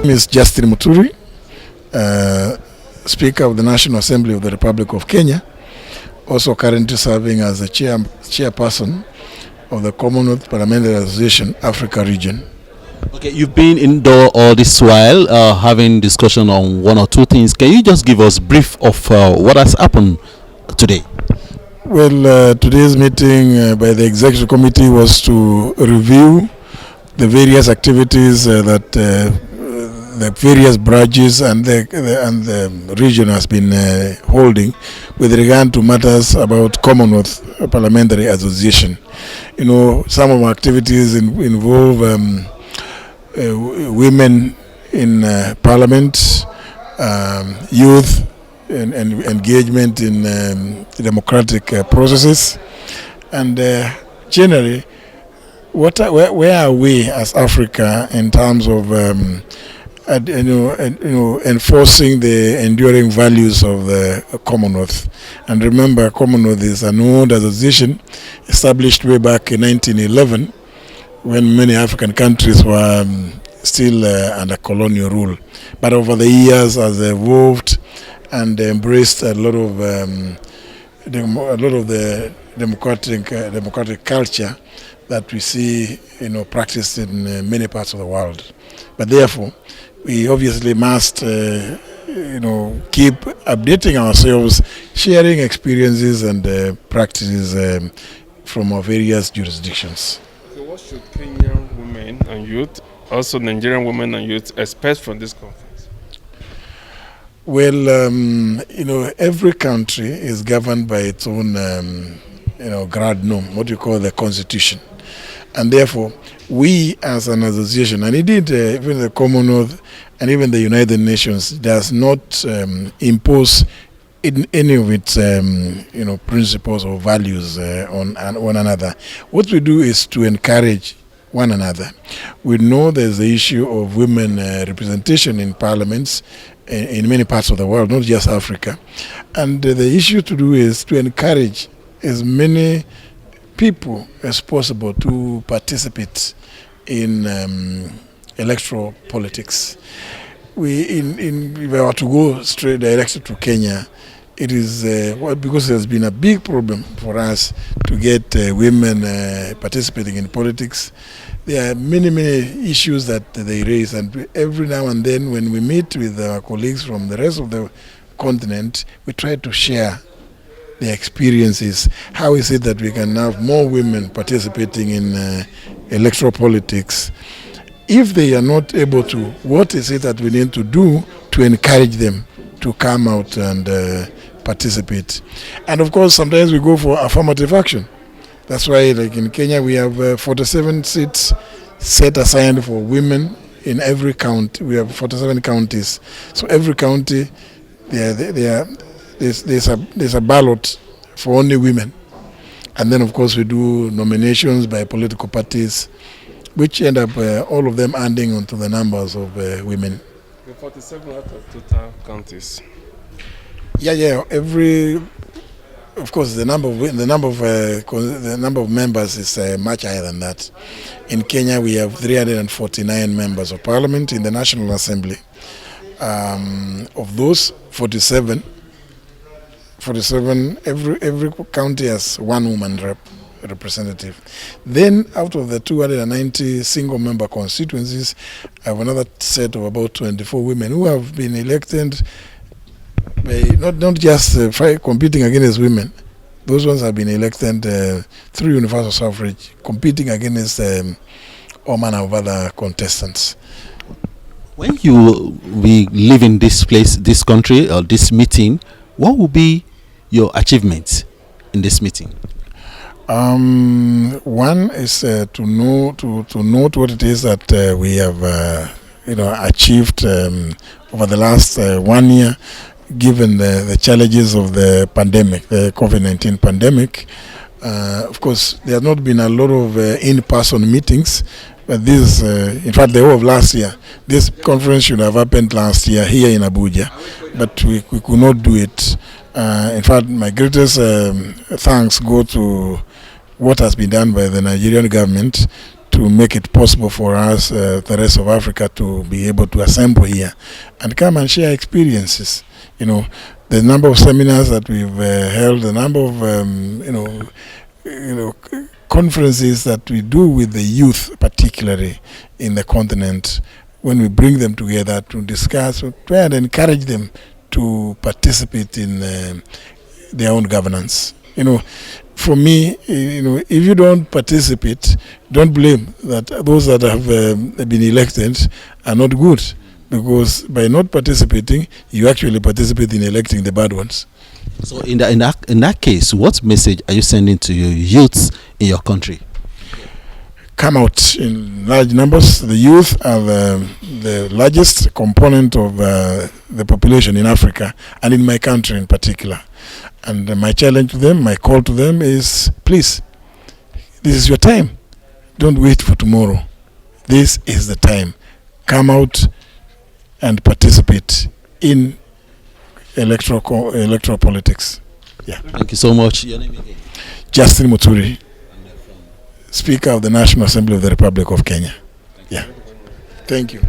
name is Justin Muturi, Speaker of the National Assembly of the Republic of Kenya, also currently serving as the chairperson of the Commonwealth Parliamentary Association Africa region. Okay, you've been indoor all this while, having discussion on one or two things. Can you just give us brief of what has happened today? Well, today's meeting by the Executive Committee was to review the various activities that the various branches and the region has been holding with regard to matters about Commonwealth Parliamentary Association. You know, some of our activities involve women in Parliament, youth, and engagement in democratic processes, and generally, where are we as Africa in terms of enforcing the enduring values of the Commonwealth? And remember, Commonwealth is an old association established way back in 1911, when many African countries were still under colonial rule. But over the years, has evolved and embraced a lot of the democratic culture that we see, practiced in many parts of the world. But therefore, we obviously must, keep updating ourselves, sharing experiences and practices from our various jurisdictions. So what should Kenyan women and youth, also Nigerian women and youth, expect from this conference? Well, every country is governed by its own, grad norm, what you call the constitution. And therefore, we as an association, and indeed even the Commonwealth and even the United Nations does not impose in any of its principles or values on one another. What we do is to encourage one another. We know there's the issue of women representation in parliaments in many parts of the world, not just Africa. And the issue to do is to encourage as many people as possible to participate in electoral politics. If I were to go straight directly to Kenya, it is because there's been a big problem for us to get women participating in politics. There are many issues that they raise, and every now and then when we meet with our colleagues from the rest of the continent, we try to share the experiences. How is it that we can have more women participating in electoral politics? If they are not able to, what is it that we need to do to encourage them to come out and participate? And of course, sometimes we go for affirmative action. That's why, like in Kenya, we have 47 seats set aside for women in every county. We have 47 counties. So every county, there's a ballot for only women. And then, of course, we do nominations by political parties, which end up all of them adding onto the numbers of women. The 47 out of total counties. Yeah. Of course, the number of members is much higher than that. In Kenya, we have 349 members of parliament in the National Assembly. Of those 47, every county has one woman representative. Then, out of the 290 single-member constituencies, I have another set of about 24 women who have been elected. Not just competing against women. Those ones have been elected through universal suffrage, competing against all manner of other contestants. When you live in this place, this country, or this meeting, what will be your achievements in this meeting? One is to note what it is that we have achieved over the last 1 year. Given the challenges of the pandemic, the COVID-19 pandemic. Of course, there have not been a lot of in-person meetings, but this, in fact, the whole of last year, this conference should have happened last year here in Abuja, but we could not do it. In fact, my greatest thanks go to what has been done by the Nigerian government to make it possible for us, the rest of Africa, to be able to assemble here and come and share experiences. You know, the number of seminars that we've held, the number of conferences that we do with the youth, particularly in the continent, when we bring them together to discuss, to try and encourage them to participate in their own governance. You know, for me, if you don't participate, don't blame that those that have been elected are not good, because by not participating, you actually participate in electing the bad ones. So in that case, what message are you sending to your youths in your country? Come out in large numbers. The youth are the largest component of the population in Africa and in my country in particular. And my challenge to them, my call to them is, please, this is your time. Don't wait for tomorrow. This is the time. Come out and participate in electoral politics. Yeah. Thank you so much. Your name again? Justin Muturi, Speaker of the National Assembly of the Republic of Kenya. Yeah. Thank you.